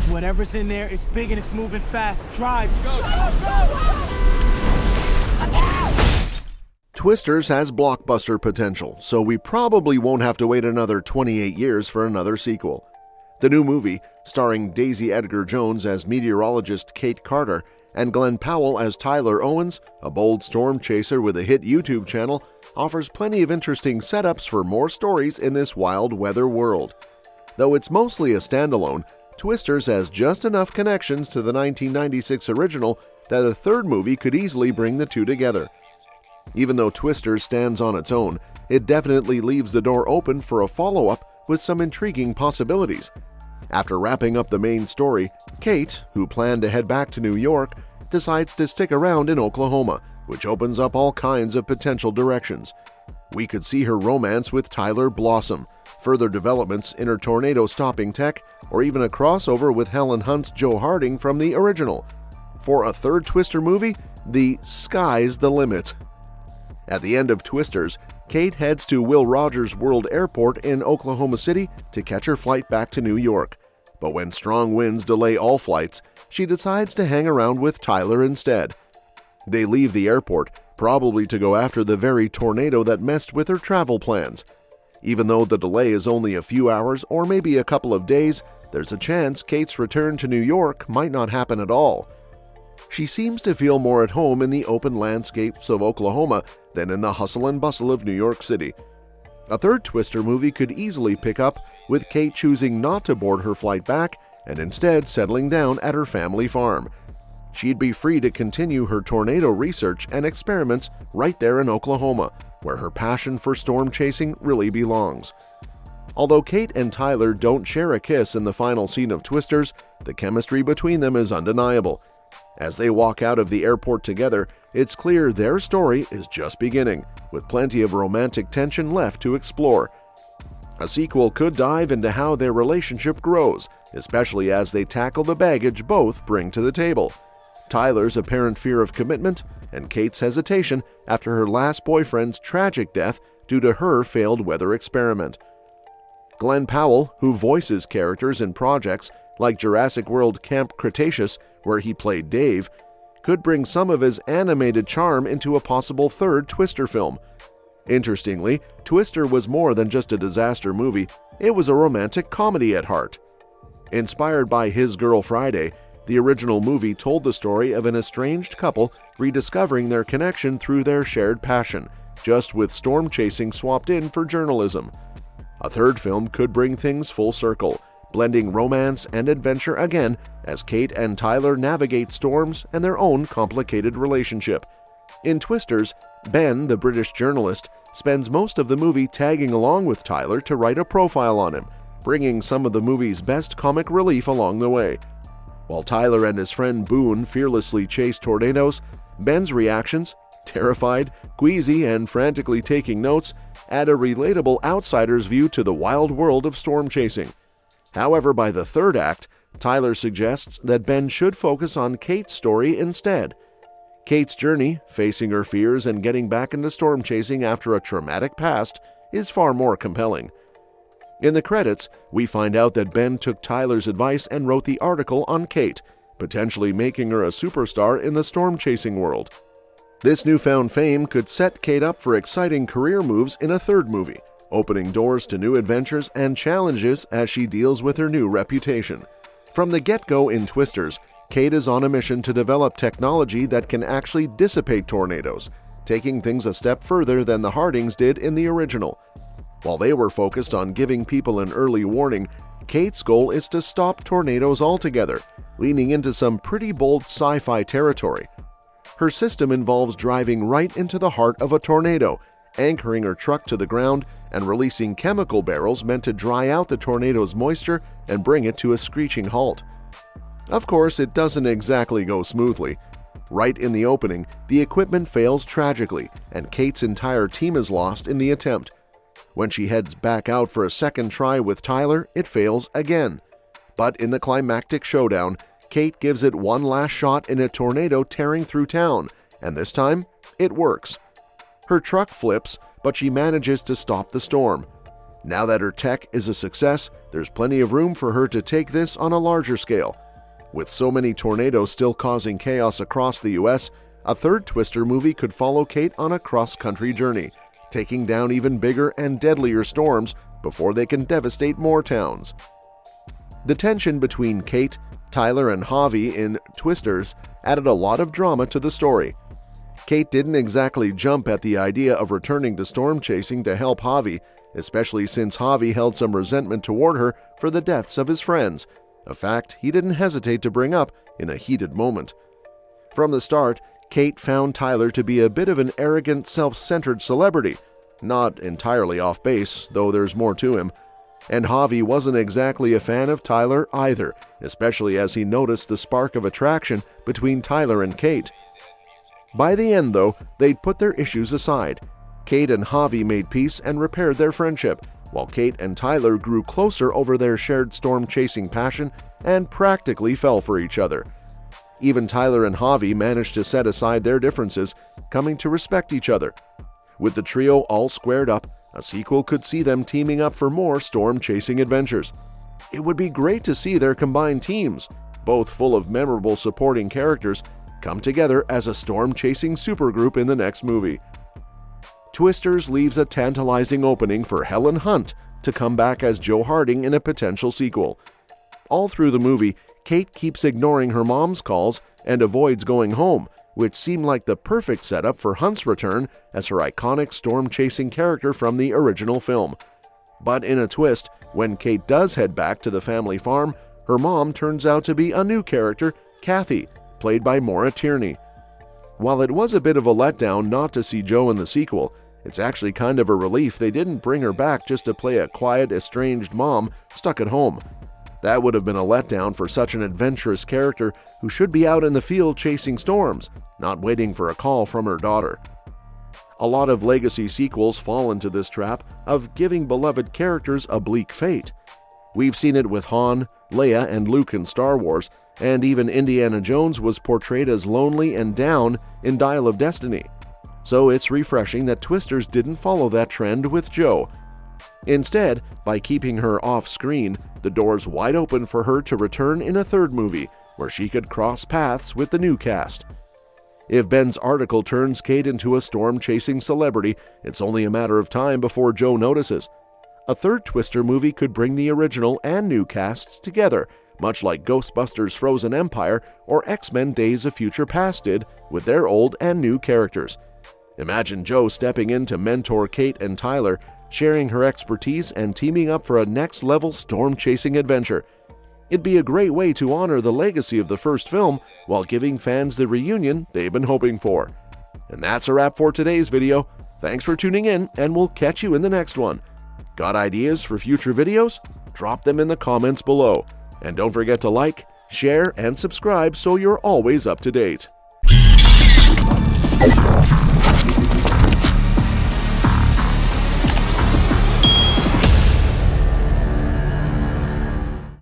Whatever's in there, it's big and it's moving fast. Drive. Go. Twisters has blockbuster potential, so we probably won't have to wait another 28 years for another sequel. The new movie, starring Daisy Edgar-Jones as meteorologist Kate Carter and Glen Powell as Tyler Owens, a bold storm chaser with a hit YouTube channel, offers plenty of interesting setups for more stories in this wild weather world. Though it's mostly a standalone, Twisters has just enough connections to the 1996 original that a third movie could easily bring the two together. Even though Twisters stands on its own, it definitely leaves the door open for a follow-up with some intriguing possibilities. After wrapping up the main story, Kate, who planned to head back to New York, decides to stick around in Oklahoma, which opens up all kinds of potential directions. We could see her romance with Tyler blossom, further developments in her tornado-stopping tech, or even a crossover with Helen Hunt's Joe Harding from the original. For a third Twister movie, the sky's the limit. At the end of Twisters, Kate heads to Will Rogers World Airport in Oklahoma City to catch her flight back to New York. But when strong winds delay all flights, she decides to hang around with Tyler instead. They leave the airport, probably to go after the very tornado that messed with her travel plans. Even though the delay is only a few hours or maybe a couple of days, there's a chance Kate's return to New York might not happen at all. She seems to feel more at home in the open landscapes of Oklahoma than in the hustle and bustle of New York City. A third Twister movie could easily pick up with Kate choosing not to board her flight back and instead settling down at her family farm. She'd be free to continue her tornado research and experiments right there in Oklahoma, where her passion for storm chasing really belongs. Although Kate and Tyler don't share a kiss in the final scene of Twisters, the chemistry between them is undeniable. As they walk out of the airport together, it's clear their story is just beginning, with plenty of romantic tension left to explore. A sequel could dive into how their relationship grows, especially as they tackle the baggage both bring to the table. Tyler's apparent fear of commitment and Kate's hesitation after her last boyfriend's tragic death due to her failed weather experiment. Glen Powell, who voices characters in projects like Jurassic World Camp Cretaceous, where he played Dave, could bring some of his animated charm into a possible third Twister film. Interestingly, Twister was more than just a disaster movie, it was a romantic comedy at heart. Inspired by His Girl Friday, the original movie told the story of an estranged couple rediscovering their connection through their shared passion, just with storm chasing swapped in for journalism. A third film could bring things full circle, blending romance and adventure again as Kate and Tyler navigate storms and their own complicated relationship. In Twisters, Ben, the British journalist, spends most of the movie tagging along with Tyler to write a profile on him, bringing some of the movie's best comic relief along the way. While Tyler and his friend Boone fearlessly chase tornadoes, Ben's reactions, terrified, queasy, and frantically taking notes, add a relatable outsider's view to the wild world of storm chasing. However, by the third act, Tyler suggests that Ben should focus on Kate's story instead. Kate's journey, facing her fears and getting back into storm chasing after a traumatic past, is far more compelling. In the credits, we find out that Ben took Tyler's advice and wrote the article on Kate, potentially making her a superstar in the storm chasing world. This newfound fame could set Kate up for exciting career moves in a third movie, opening doors to new adventures and challenges as she deals with her new reputation. From the get-go in Twisters, Kate is on a mission to develop technology that can actually dissipate tornadoes, taking things a step further than the Hardings did in the original. While they were focused on giving people an early warning, Kate's goal is to stop tornadoes altogether, leaning into some pretty bold sci-fi territory. Her system involves driving right into the heart of a tornado, anchoring her truck to the ground, and releasing chemical barrels meant to dry out the tornado's moisture and bring it to a screeching halt. Of course, it doesn't exactly go smoothly. Right in the opening, the equipment fails tragically, and Kate's entire team is lost in the attempt. When she heads back out for a second try with Tyler, it fails again. But in the climactic showdown, Kate gives it one last shot in a tornado tearing through town, and this time, it works. Her truck flips, but she manages to stop the storm. Now that her tech is a success, there's plenty of room for her to take this on a larger scale. With so many tornadoes still causing chaos across the US, a third Twister movie could follow Kate on a cross-country journey, taking down even bigger and deadlier storms before they can devastate more towns. The tension between Kate, Tyler, and Javi in Twisters added a lot of drama to the story. Kate didn't exactly jump at the idea of returning to storm chasing to help Javi, especially since Javi held some resentment toward her for the deaths of his friends, a fact he didn't hesitate to bring up in a heated moment. From the start, Kate found Tyler to be a bit of an arrogant, self-centered celebrity, not entirely off base, though there's more to him. And Javi wasn't exactly a fan of Tyler either, especially as he noticed the spark of attraction between Tyler and Kate. By the end, though, they'd put their issues aside. Kate and Javi made peace and repaired their friendship, while Kate and Tyler grew closer over their shared storm-chasing passion and practically fell for each other. Even Tyler and Javi managed to set aside their differences, coming to respect each other. With the trio all squared up, a sequel could see them teaming up for more storm-chasing adventures. It would be great to see their combined teams, both full of memorable supporting characters, come together as a storm-chasing supergroup in the next movie. Twisters leaves a tantalizing opening for Helen Hunt to come back as Joe Harding in a potential sequel. All through the movie, Kate keeps ignoring her mom's calls and avoids going home, which seemed like the perfect setup for Hunt's return as her iconic storm-chasing character from the original film. But in a twist, when Kate does head back to the family farm, her mom turns out to be a new character, Kathy, played by Maura Tierney. While it was a bit of a letdown not to see Joe in the sequel, it's actually kind of a relief they didn't bring her back just to play a quiet, estranged mom stuck at home. That would have been a letdown for such an adventurous character who should be out in the field chasing storms, not waiting for a call from her daughter. A lot of legacy sequels fall into this trap of giving beloved characters a bleak fate. We've seen it with Han, Leia, and Luke in Star Wars, and even Indiana Jones was portrayed as lonely and down in Dial of Destiny. So it's refreshing that Twisters didn't follow that trend with Joe. Instead, by keeping her off-screen, the door's wide open for her to return in a third movie, where she could cross paths with the new cast. If Ben's article turns Kate into a storm-chasing celebrity, it's only a matter of time before Joe notices. A third Twister movie could bring the original and new casts together, much like Ghostbusters Frozen Empire or X-Men Days of Future Past did with their old and new characters. Imagine Joe stepping in to mentor Kate and Tyler, sharing her expertise and teaming up for a next-level storm-chasing adventure. It'd be a great way to honor the legacy of the first film while giving fans the reunion they've been hoping for. And that's a wrap for today's video. Thanks for tuning in, and we'll catch you in the next one. Got ideas for future videos? Drop them in the comments below. And don't forget to like, share, and subscribe so you're always up to date.